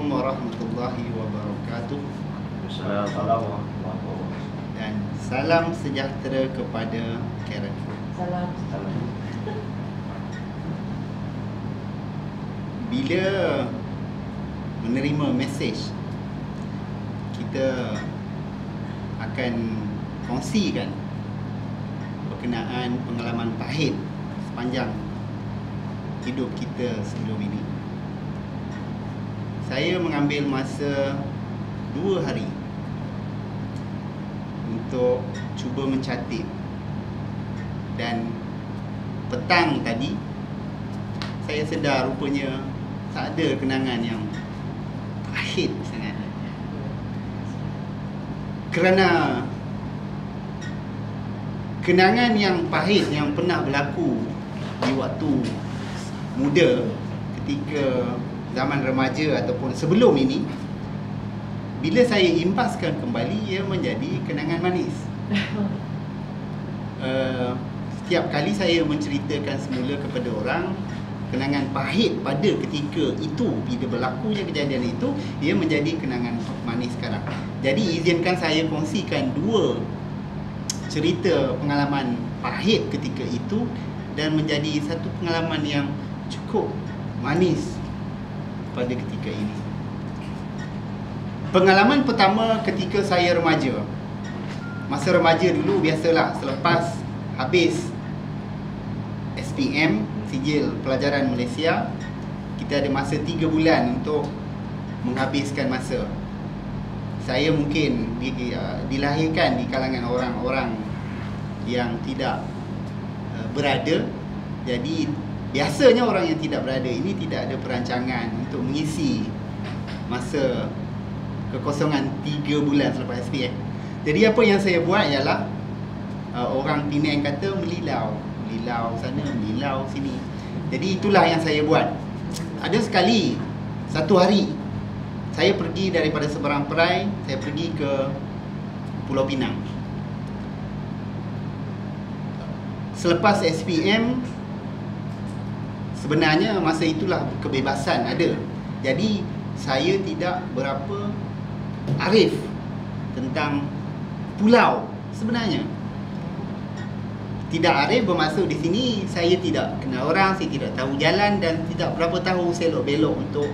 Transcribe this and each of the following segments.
Assalamualaikum warahmatullahi wabarakatuh. Assalamualaikum warahmatullahi wabarakatuh. Dan salam sejahtera kepada Karen. Salam. Bila menerima mesej, kita akan kongsikan berkenaan pengalaman pahit sepanjang hidup kita sebelum ini. Saya mengambil masa 2 hari untuk cuba mencatat, dan petang tadi saya sedar rupanya tak ada kenangan yang pahit sangat. Kerana kenangan yang pahit yang pernah berlaku di waktu muda, ketika zaman remaja ataupun sebelum ini, bila saya impaskan kembali, ia menjadi kenangan manis. Setiap kali saya menceritakan semula kepada orang kenangan pahit pada ketika itu, bila berlakunya kejadian itu, ia menjadi kenangan manis sekarang. Jadi izinkan saya kongsikan 2 cerita pengalaman pahit ketika itu, dan menjadi satu pengalaman yang cukup manis pada ketika ini. Pengalaman pertama ketika saya remaja. Masa remaja dulu, biasalah, selepas habis SPM, Sijil Pelajaran Malaysia, kita ada masa 3 bulan untuk menghabiskan masa. Saya mungkin dilahirkan di kalangan orang-orang yang tidak berada. Jadi biasanya orang yang tidak berada ini tidak ada perancangan untuk mengisi masa kekosongan 3 bulan selepas SPM. Jadi apa yang saya buat ialah, orang Penang kata melilau sana, melilau sini. Jadi itulah yang saya buat. Ada sekali, satu hari, saya pergi daripada Seberang Perai, saya pergi ke Pulau Pinang. Selepas SPM, sebenarnya masa itulah kebebasan ada. Jadi saya tidak berapa arif tentang pulau sebenarnya. Tidak arif bermaksud di sini saya tidak kenal orang, saya tidak tahu jalan, dan tidak berapa tahu selok-belok untuk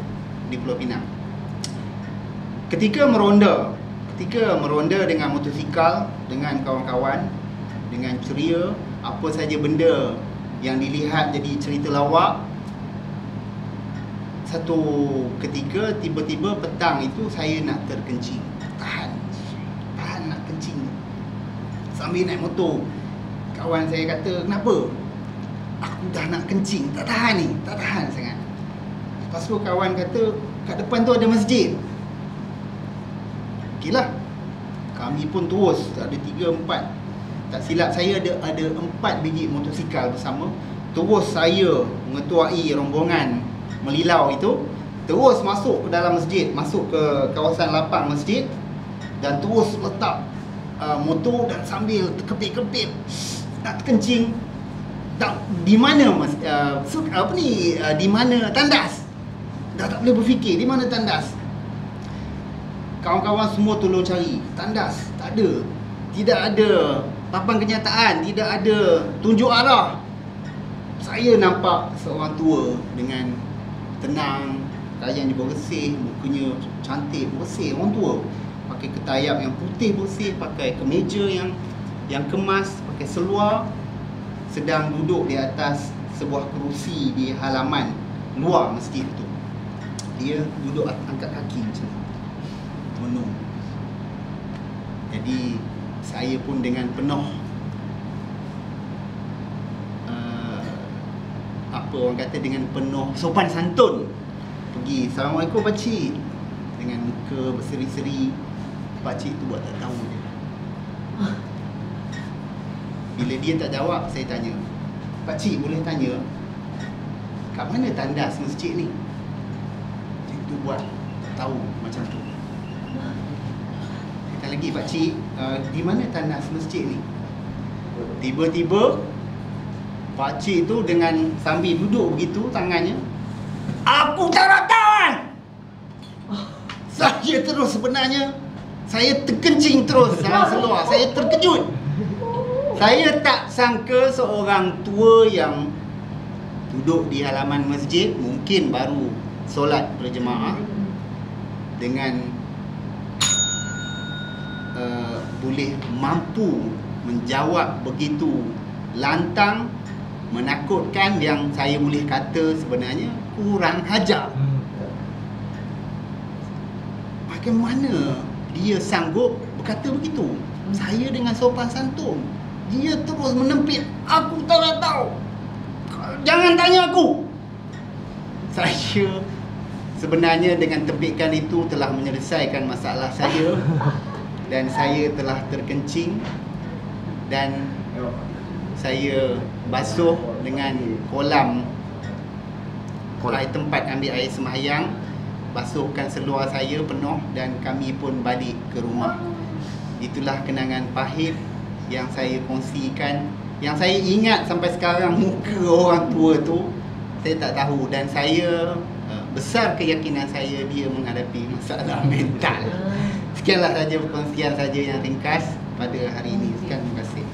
di Pulau Pinang. Ketika meronda dengan motosikal, dengan kawan-kawan, dengan ceria, apa saja benda yang dilihat jadi cerita lawak. Satu ketika, tiba-tiba petang itu saya nak terkencing. Tahan nak kencing. Sambil naik motor, kawan saya kata, kenapa? Aku dah nak kencing, tak tahan sangat. Lepas tu kawan kata, kat depan tu ada masjid. Okeylah, kami pun terus, ada 3-4, tak silap saya ada 4 biji motosikal bersama. Terus saya mengetuai rombongan melilau itu, terus masuk ke dalam masjid, masuk ke kawasan lapang masjid, dan terus letak motor dan sambil terkepit-kepit nak kencing. Di mana di mana tandas? Dah tak boleh berfikir di mana tandas. Kawan-kawan semua tolong cari tandas, tak ada. Tidak ada papan kenyataan, tidak ada tunjuk arah. Saya nampak seorang tua dengan tenang, pakaian juga bersih, mukanya cantik, bersih, orang tua. Pakai ketayap yang putih bersih, pakai kemeja yang kemas, pakai seluar, sedang duduk di atas sebuah kerusi di halaman luar masjid itu. Dia duduk angkat kaki macam tu, menung. Jadi saya pun dengan penuh apa orang kata, dengan penuh sopan santun pergi, Assalamualaikum pakcik, dengan muka berseri-seri. Pakcik tu buat tak tahu je. Bila dia tak jawab, saya tanya, pakcik boleh tanya kat mana tandas masjid ni? Cik tu buat tak tahu macam tu. Kata lagi, pakcik, di mana tandas masjid ni? Tiba-tiba pakcik tu dengan sambil duduk begitu tangannya, aku tak nak tahu. Saya terus sebenarnya, saya terkencing terus dalam seluar. Saya terkejut. Saya tak sangka seorang tua yang duduk di halaman masjid, mungkin baru solat berjemaah, dengan boleh mampu menjawab begitu lantang, menakutkan, yang saya boleh kata sebenarnya kurang hajar. Bagaimana dia sanggup berkata begitu? Saya dengan sopan santun, dia terus menempit. Aku tak nak tahu. Jangan tanya aku. Saya sebenarnya dengan tempikan itu telah menyelesaikan masalah saya. Dan saya telah terkencing. Dan saya basuh dengan kolam air tempat ambil air sembahyang. Basuhkan seluar saya penuh dan kami pun balik ke rumah. Itulah kenangan pahit yang saya kongsikan, yang saya ingat sampai sekarang. Muka orang tua tu saya tak tahu, dan saya besar keyakinan saya dia menghadapi masalah mental. Sekianlah saja perkongsian saja yang ringkas pada hari ini. Sekian, terima kasih.